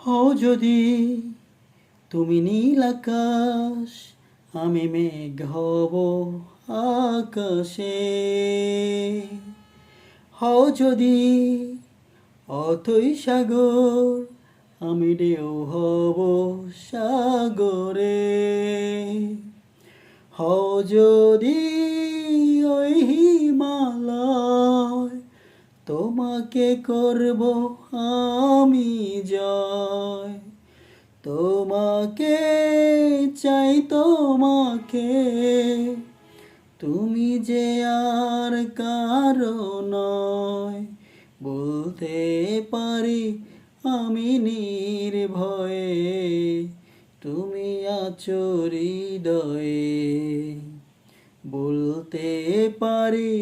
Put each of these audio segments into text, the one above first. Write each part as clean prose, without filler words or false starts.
হও যদি তুমি নীল আকাশ, আমি মেঘ হব আকাশে। হও যদি অথই সাগর, আমি ঢেউ হব সাগরে। হও যদি ওই হিমালয়, তোমাকে করব আমি জয়। তোমাকে চাই, তোমাকে, তুমি যে আর কারো নয়। বলতে পারি আমি নির্ভয়ে, তুমি আছো হৃদয়ে। বলতে পারি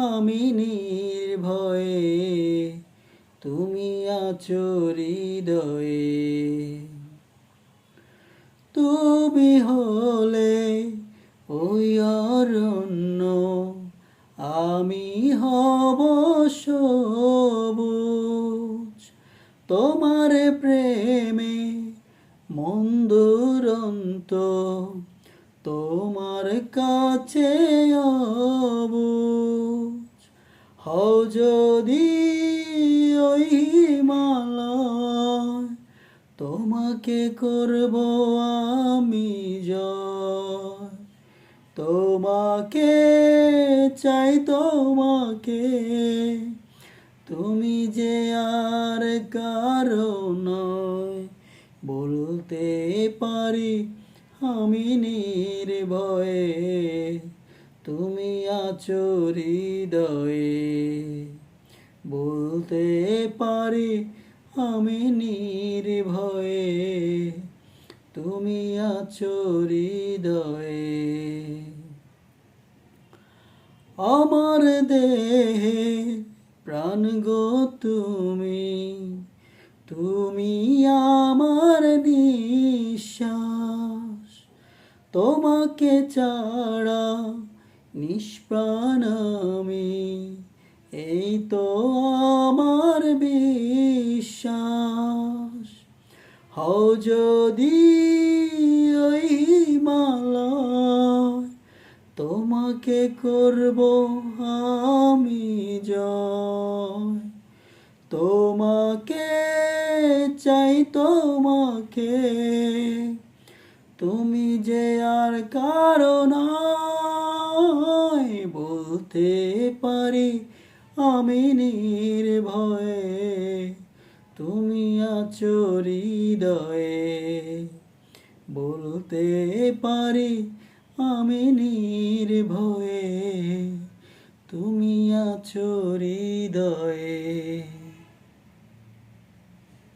আমি নির্ভয়ে, তুমি আছো হৃদয়ে। তুমি হলে ওই অরণ্য, আমি হব সবুজ। তোমার প্রেমে মন দুরন্ত, তোমার কাছে অবুঝ। হও যদি ওই হিমালয়, তোমাকে করব আমি জয়। তোমাকে চাই, তোমাকে, তুমি যে আর কারো নয়। বলতে পারি আমি নির্ভয়ে, তুমি আছো হৃদয়ে। বলতে পারি আমি নির্ভয়ে, তুমি আছো হৃদয়ে। আমার দেহে প্রাণ গো তুমি, তুমি আমার নিঃশ্বাস। তোমাকে ছাড়া নিষ্প্রাণ আমি, এই তো আমার বিশ্বাস। হও যদি ওই হিমালয়, তোমাকে করব আমি জয়। তোমাকে চাই, তোমাকে, তুমি যে আর কারো নয়। বলতে পারি আমি নির্ভয়ে, তুমি আছো হৃদয়ে। বলতে পারি আমি নির্ভয়ে, তুমি আছো হৃদয়ে।